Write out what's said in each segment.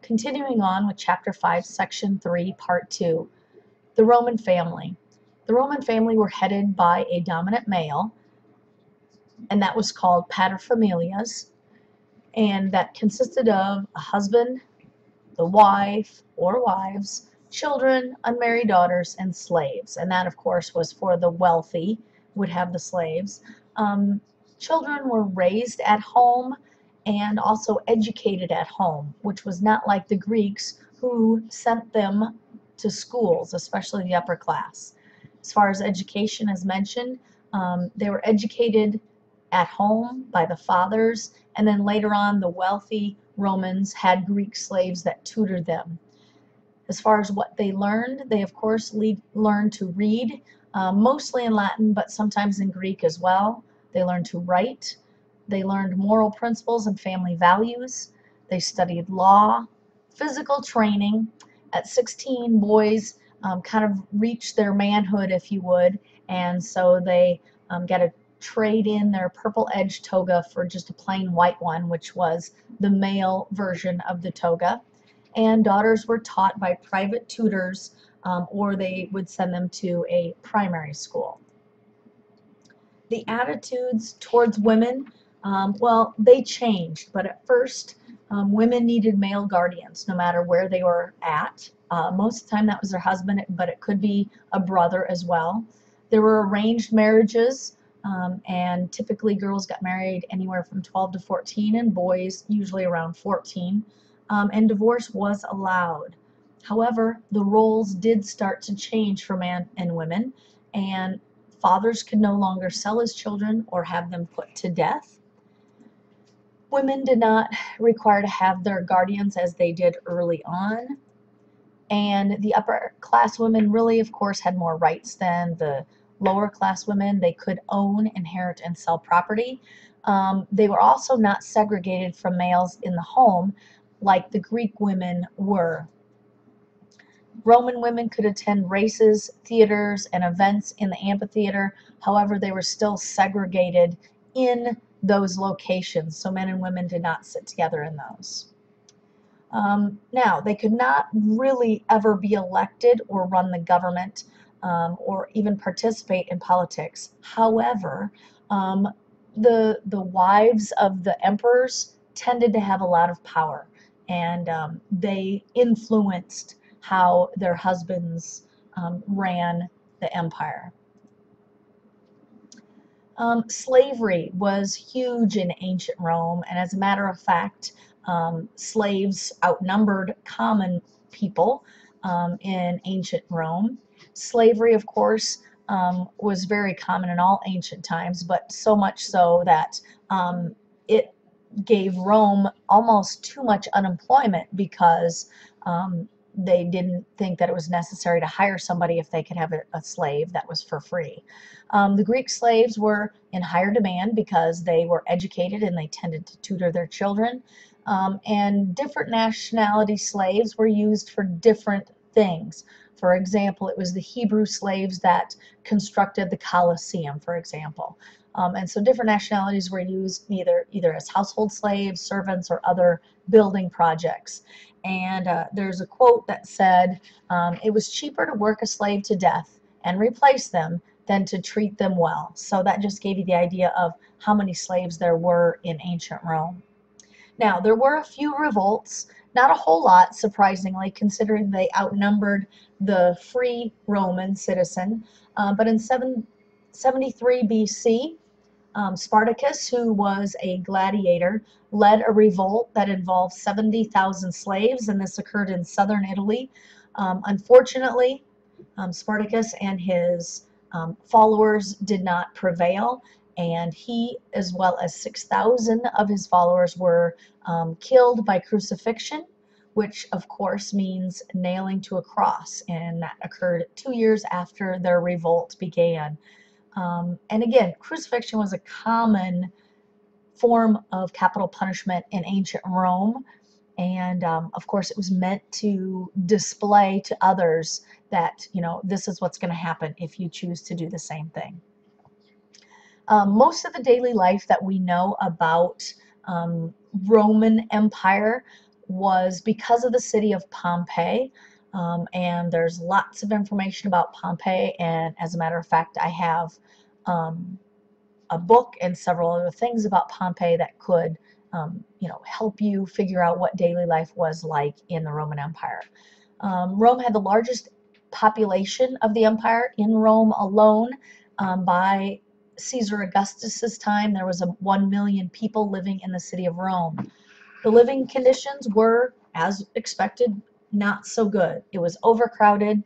continuing on with Chapter 5, Section 3, Part 2, the Roman family. The Roman family were headed by a dominant male, and that was called paterfamilias, and that consisted of a husband, the wife or wives, children, unmarried daughters, and slaves. And that, of course, was for the wealthy, would have the slaves. Children were raised at home and also educated at home, which was not like the Greeks who sent them to schools, especially the upper class. As far as education is mentioned, they were educated at home by the fathers, and then later on the wealthy Romans had Greek slaves that tutored them. As far as what they learned, they of course learned to read, mostly in Latin, but sometimes in Greek as well. They learned to write. They learned moral principles and family values. They studied law, physical training. At 16, boys kind of reached their manhood, if you would, and so they got a trade in their purple edged toga for just a plain white one, which was the male version of the toga. And daughters were taught by private tutors, or they would send them to a primary school. The attitudes towards women, well, they changed, but at first women needed male guardians no matter where they were at. Most of the time that was their husband, but it could be a brother as well. There were arranged marriages, and typically girls got married anywhere from 12 to 14 and boys usually around 14, and divorce was allowed. However, the roles did start to change for men and women, and fathers could no longer sell his children or have them put to death. Women did not require to have their guardians as they did early on, and the upper class women really, of course, had more rights than the lower class women. They could own, inherit, and sell property. They were also not segregated from males in the home like the Greek women were. Roman women could attend races, theaters, and events in the amphitheater. However, they were still segregated in those locations, so men and women did not sit together in those. Now, they could not really ever be elected or run the government, or even participate in politics. However, the wives of the emperors tended to have a lot of power, and they influenced how their husbands ran the empire. Slavery was huge in ancient Rome, and as a matter of fact, slaves outnumbered common people in ancient Rome. Slavery, of course, was very common in all ancient times, but so much so that it gave Rome almost too much unemployment because they didn't think that it was necessary to hire somebody if they could have a slave that was for free. The Greek slaves were in higher demand because they were educated and they tended to tutor their children. And different nationality slaves were used for different things. For example, it was the Hebrew slaves that constructed the Colosseum, for example. And so different nationalities were used either as household slaves, servants, or other building projects. And there's a quote that said, it was cheaper to work a slave to death and replace them than to treat them well. So that just gave you the idea of how many slaves there were in ancient Rome. Now, there were a few revolts, not a whole lot, surprisingly, considering they outnumbered the free Roman citizen. But in 773 BC, Spartacus, who was a gladiator, led a revolt that involved 70,000 slaves, and this occurred in southern Italy. Unfortunately, Spartacus and his followers did not prevail, and he, as well as 6,000 of his followers, were killed by crucifixion, which of course means nailing to a cross, and that occurred 2 years after their revolt began. And again, crucifixion was a common form of capital punishment in ancient Rome, and of course it was meant to display to others that, you know, this is what's going to happen if you choose to do the same thing. Most of the daily life that we know about Roman Empire was because of the city of Pompeii. And there's lots of information about Pompeii, and as a matter of fact, I have a book and several other things about Pompeii that could help you figure out what daily life was like in the Roman Empire. Rome had the largest population of the empire. In Rome alone, by Caesar Augustus's time, there was 1 million people living in the city of Rome. The living conditions were, as expected, not so good. It was overcrowded.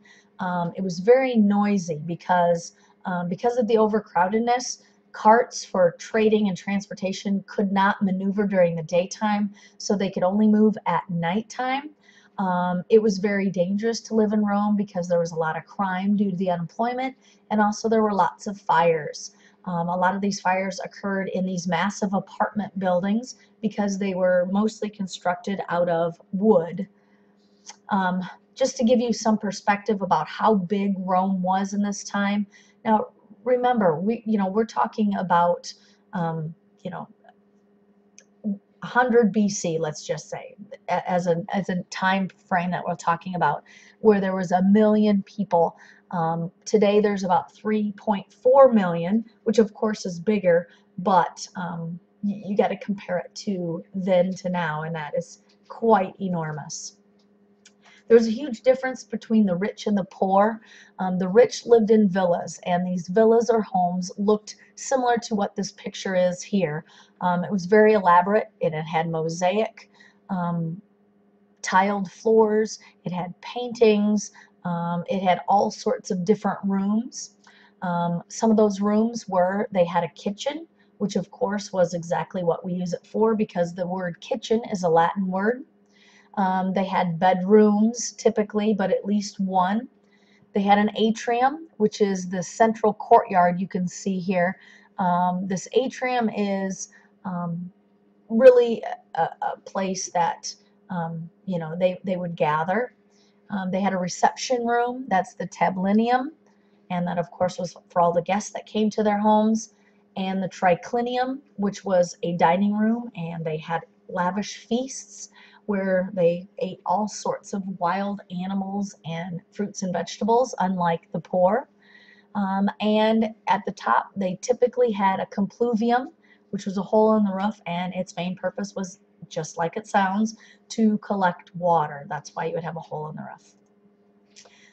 It was very noisy because of the overcrowdedness. Carts for trading and transportation could not maneuver during the daytime, so they could only move at nighttime. It was very dangerous to live in Rome because there was a lot of crime due to the unemployment, and also there were lots of fires. A lot of these fires occurred in these massive apartment buildings because they were mostly constructed out of wood. Just to give you some perspective about how big Rome was in this time. Now, remember, we're talking about, 100 BC, let's just say, as a time frame that we're talking about, where there was 1 million people. Today there's about 3.4 million, which of course is bigger, but you got to compare it to then to now, and that is quite enormous. There was a huge difference between the rich and the poor. The rich lived in villas, and these villas or homes looked similar to what this picture is here. It was very elaborate, and it had mosaic, tiled floors, it had paintings, it had all sorts of different rooms. Some of those rooms they had a kitchen, which of course was exactly what we use it for because the word kitchen is a Latin word. They had bedrooms typically, but at least one. They had an atrium, which is the central courtyard you can see here. This atrium is really a place that they would gather. They had a reception room, that's the tablinum, and that of course was for all the guests that came to their homes, and the triclinium, which was a dining room, and they had lavish feasts where they ate all sorts of wild animals and fruits and vegetables, unlike the poor. And at the top, they typically had a compluvium, which was a hole in the roof, and its main purpose was, just like it sounds, to collect water. That's why you would have a hole in the roof.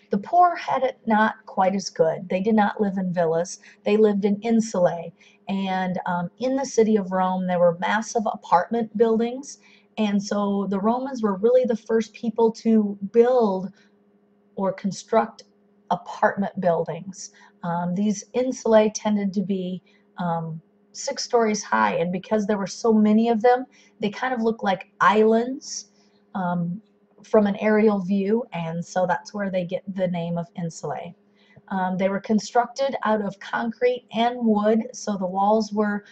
The poor had it not quite as good. They did not live in villas. They lived in insulae. And in the city of Rome, there were massive apartment buildings. And so the Romans were really the first people to build or construct apartment buildings. These insulae tended to be 6 stories high, and because there were so many of them, they kind of look like islands from an aerial view, and so that's where they get the name of insulae. They were constructed out of concrete and wood, so the walls were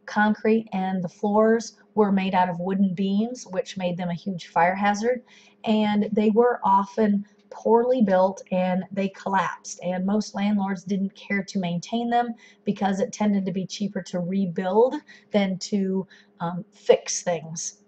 concrete and the floors were made out of wooden beams, which made them a huge fire hazard, and they were often poorly built and they collapsed, and most landlords didn't care to maintain them because it tended to be cheaper to rebuild than to fix things.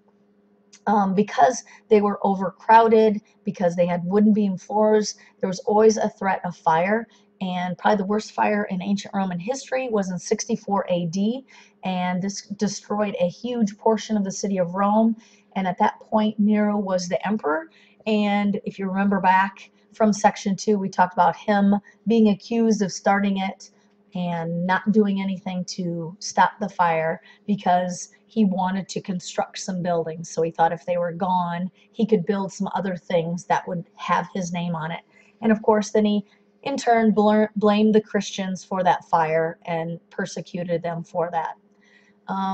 Because they were overcrowded, because they had wooden beam floors, there was always a threat of fire. And probably the worst fire in ancient Roman history was in 64 AD, and this destroyed a huge portion of the city of Rome. And at that point, Nero was the emperor. And if you remember back from section 2, we talked about him being accused of starting it and not doing anything to stop the fire because he wanted to construct some buildings. So he thought if they were gone, he could build some other things that would have his name on it. And of course, then he in turn blamed the Christians for that fire and persecuted them for that.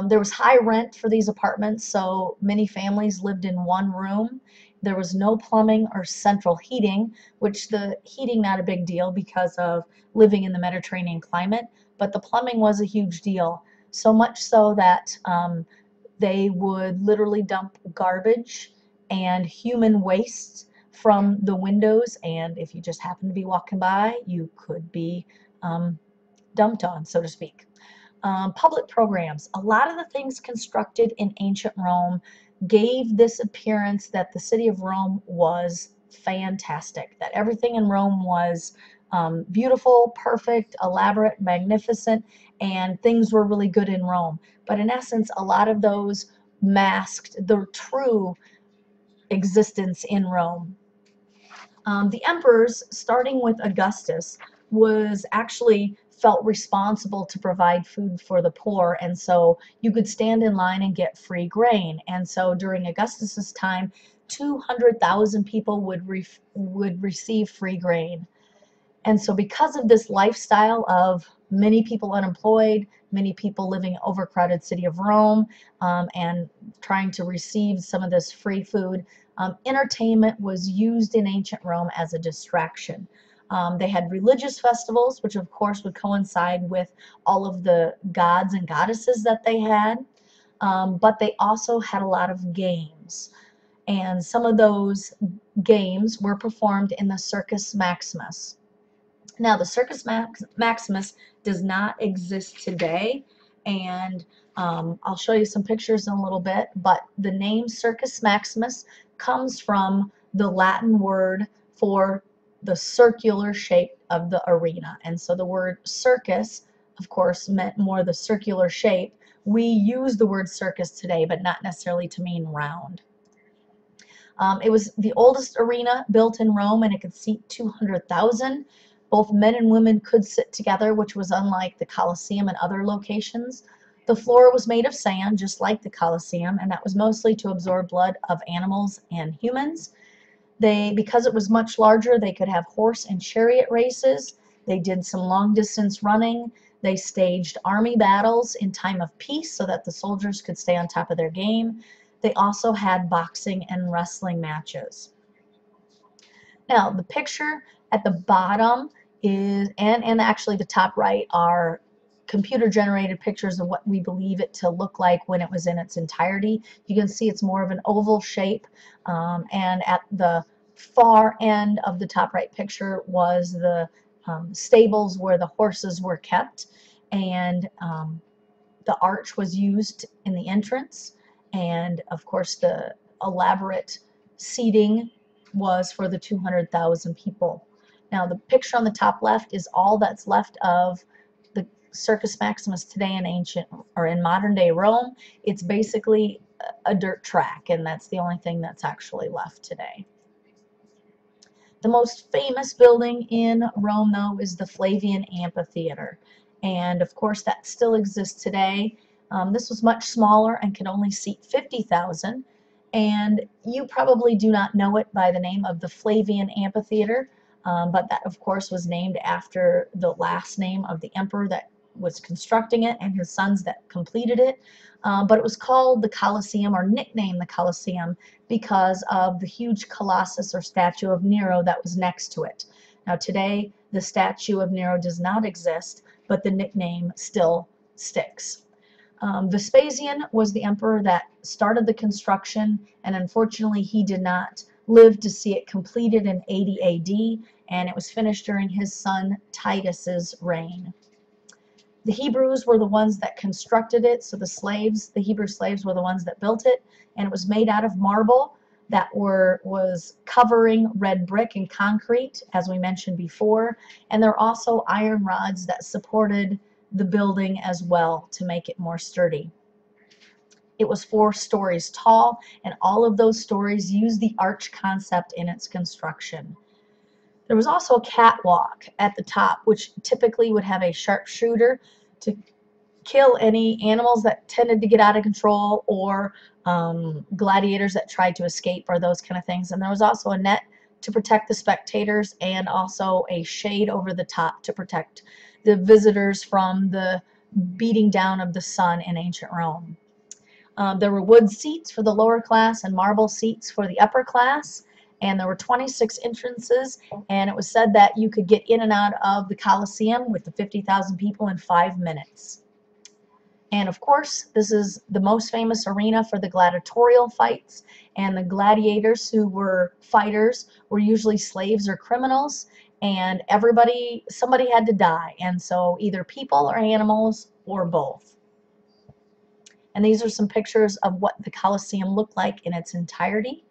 There was high rent for these apartments, so many families lived in one room. There was no plumbing or central heating, which the heating not a big deal because of living in the Mediterranean climate, but the plumbing was a huge deal. So much so that they would literally dump garbage and human waste from the windows, and if you just happen to be walking by, you could be dumped on, so to speak. Public programs. A lot of the things constructed in ancient Rome, gave this appearance that the city of Rome was fantastic, that everything in Rome was beautiful, perfect, elaborate, magnificent, and things were really good in Rome. But in essence, a lot of those masked the true existence in Rome. The emperors, starting with Augustus, was actually felt responsible to provide food for the poor, and so you could stand in line and get free grain. And so during Augustus's time, 200,000 people would receive free grain. And so because of this lifestyle of many people unemployed, many people living in overcrowded city of Rome, and trying to receive some of this free food, entertainment was used in ancient Rome as a distraction. They had religious festivals, which of course would coincide with all of the gods and goddesses that they had, but they also had a lot of games. And some of those games were performed in the Circus Maximus. Now, the Circus Maximus does not exist today, and I'll show you some pictures in a little bit, but the name Circus Maximus comes from the Latin word for the circular shape of the arena. And so the word circus, of course, meant more the circular shape. We use the word circus today, but not necessarily to mean round. It was the oldest arena built in Rome, and it could seat 200,000. Both men and women could sit together, which was unlike the Colosseum and other locations. The floor was made of sand, just like the Colosseum, and that was mostly to absorb blood of animals and humans. Because it was much larger, they could have horse and chariot races. They did some long distance running. They staged army battles in time of peace so that the soldiers could stay on top of their game. They also had boxing and wrestling matches. Now, the picture at the bottom is, and actually the top right, are computer generated pictures of what we believe it to look like when it was in its entirety. You can see it's more of an oval shape, and at the far end of the top right picture was the stables where the horses were kept, and the arch was used in the entrance, and of course the elaborate seating was for the 200,000 people. Now, the picture on the top left is all that's left of the Circus Maximus today in ancient or in modern day Rome. It's basically a dirt track, and that's the only thing that's actually left today. The most famous building in Rome, though, is the Flavian Amphitheater, and of course that still exists today. This was much smaller and could only seat 50,000, and you probably do not know it by the name of the Flavian Amphitheater, but that of course was named after the last name of the emperor that was constructing it and his sons that completed it. But it was called the Colosseum, or nicknamed the Colosseum, because of the huge colossus or statue of Nero that was next to it. Now today the statue of Nero does not exist, but the nickname still sticks. Vespasian was the emperor that started the construction, and unfortunately he did not live to see it completed in 80 AD, and it was finished during his son Titus's reign. The Hebrews were the ones that constructed it, so the Hebrew slaves were the ones that built it, and it was made out of marble that was covering red brick and concrete, as we mentioned before, and there are also iron rods that supported the building as well to make it more sturdy. It was 4 stories tall, and all of those stories used the arch concept in its construction. There was also a catwalk at the top, which typically would have a sharpshooter to kill any animals that tended to get out of control, or gladiators that tried to escape, or those kind of things. And there was also a net to protect the spectators, and also a shade over the top to protect the visitors from the beating down of the sun in ancient Rome. There were wood seats for the lower class and marble seats for the upper class, and there were 26 entrances, and it was said that you could get in and out of the Colosseum with the 50,000 people in 5 minutes. And of course, this is the most famous arena for the gladiatorial fights, and the gladiators who were fighters were usually slaves or criminals, and somebody had to die, and so either people or animals or both. And these are some pictures of what the Colosseum looked like in its entirety.